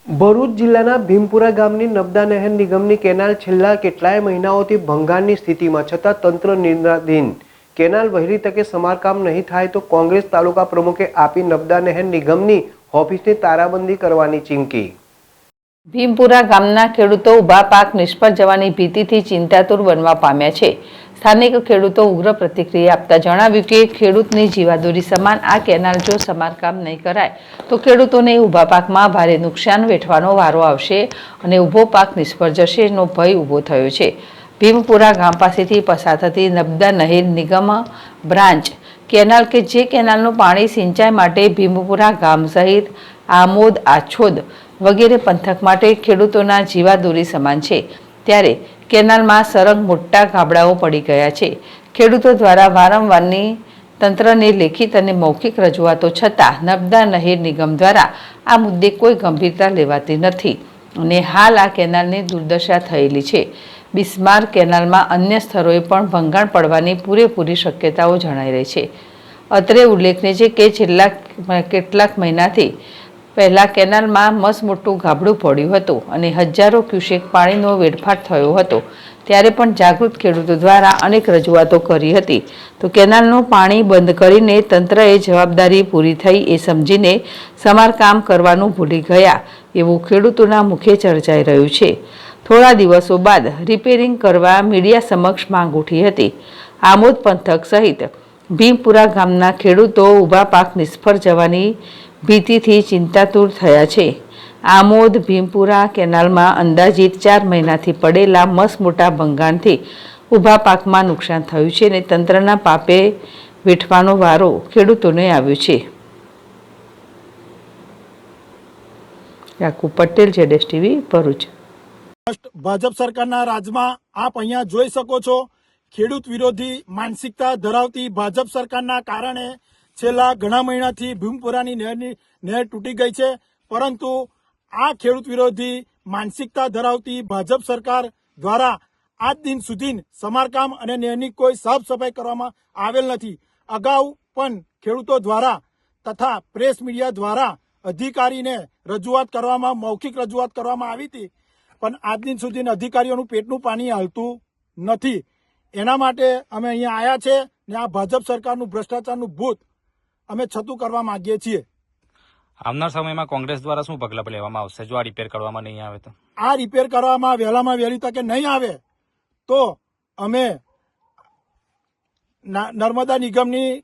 ભરૂચ જિલ્લાના ભીમપુરા ગામની નર્મદા નહેર નિગમની કેનાલ છેલ્લા કેટલાય મહિનાઓથી ભંગાણની સ્થિતિમાં છતાં તંત્ર નિર્ણયાધીન। કેનાલ વહેલી તકે સમારકામ નહીં થાય તો કોંગ્રેસ તાલુકા પ્રમુખે આપી નર્મદા નહેર નિગમની ઓફિસની તારાબંધી કરવાની ચીમકી। ભીમપુરા ગામના ખેડૂતો ઊભા પાક નિષ્ફળ જવાની ભીતિથી ચિંતાતુર બનવા પામ્યા છે। સ્થાનિક ખેડૂતો ઉગ્ર પ્રતિક્રિયા આપતા જણાવ્યું કે ખેડૂતની જીવાદોરી સમાન આ કેનાલ જો સમારકામ નહીં કરાય તો ખેડૂતોને ઊભા પાકમાં ભારે નુકસાન વેઠવાનો વારો આવશે અને ઊભો પાક નિષ્ફળ જશેનો ભય ઊભો થયો છે। ભીમપુરા ગામ પાસેથી પસાર થતી નર્મદા નહેર નિગમ બ્રાન્ચ કેનાલ કે જે કેનાલનું પાણી સિંચાઈ માટે ભીમપુરા ગામ સહિત આમોદ આછોદ વગેરે પંથક માટે ખેડૂતોના જીવાદોરી સમાન છે, ત્યારે કેનાલમાં સરંગ મોટા ગાબડાઓ પડી ગયા છે। ખેડૂતો દ્વારા વારંવારની તંત્રને લેખિત અને મૌખિક રજૂઆતો છતાં નર્મદા નહેર નિગમ દ્વારા આ મુદ્દે કોઈ ગંભીરતા લેવાતી નથી અને હાલ આ કેનાલની દુર્દશા થયેલી છે। બિસ્માર કેનાલમાં અન્ય સ્થળોએ પણ ભંગાણ પડવાની પૂરેપૂરી શક્યતાઓ જણાઈ રહી છે। અત્રે ઉલ્લેખનીય છે કે છેલ્લા કેટલાક મહિનાથી પહેલા કેનાલમાં મસમોટું ગાબડું પડ્યું હતું અને હજારો ક્યુસેક પાણીનો વેડફાટ થયો હતો, ત્યારે પણ જાગૃત ખેડૂતો દ્વારા અનેક રજૂઆતો કરી હતી તો કેનાલનું પાણી બંધ કરીને તંત્રએ જવાબદારી પૂરી થઈ એ સમજીને સમારકામ કરવાનું ભૂલી ગયા એવું ખેડૂતોના મુખે ચર્ચાઈ રહ્યું છે। થોડા દિવસો બાદ રિપેરિંગ કરવા મીડિયા સમક્ષ માંગ ઉઠી હતી। આમોદ પંથક સહિત ભીમપુરા ગામના ખેડૂતો ઊભા પાક નિષ્ફળ જવાની ભીતિથી ચિંતાતુર થયા છે। આમોદ ભીમપુરા કેનાલમાં અંદાજિત 4 મહિનાથી પડેલા મસમોટા ભંગાણથી ઊભા પાકમાં નુકસાન થયું છે અને તંત્રના પાપે વેઠવાનો વારો ખેડૂતોને આવ્યો છે। યાકુબ પટેલ, જેડેશ ટીવી, ભરૂચ। ભાજપ સરકારના રાજમાં આપ અહીંયા જોઈ શકો છો, ખેડૂત વિરોધી માનસિકતા ધરાવતી ભાજપ સરકારના કારણે છેલ્લા ઘણા મહિનાથી ભીમપુરાની નહેર તૂટી ગઈ છે, પરંતુ આ ખેડૂત વિરોધી માનસિકતા ધરાવતી ભાજપ સરકાર દ્વારા આજ દિન સુધી સમારકામ અને નહેરની કોઈ સાફ સફાઈ કરવામાં આવેલ નથી। અગાઉ પણ ખેડૂતો દ્વારા તથા પ્રેસ મીડિયા દ્વારા અધિકારીને રજૂઆત કરવામાં, મૌખિક રજૂઆત કરવામાં આવી હતી, પણ આજ દિન સુધી અધિકારીઓનું પેટનું પાણી હાલતું નથી। એના માટે અમે અહીંયા આવ્યા છે ને આ ભાજપ સરકારનું ભ્રષ્ટાચારનું ભૂત અમે છતું કરવા માંગીએ છીએ। આવનાર સમયમાં કોંગ્રેસ દ્વારા શું પગલાં લેવામાં આવશે જો આ રિપેર કરવામાં નહીં આવે? તો આ રિપેર કરવામાં વહેલામાં વહેલી તકે નહીં આવે તો અમે નર્મદા નિગમની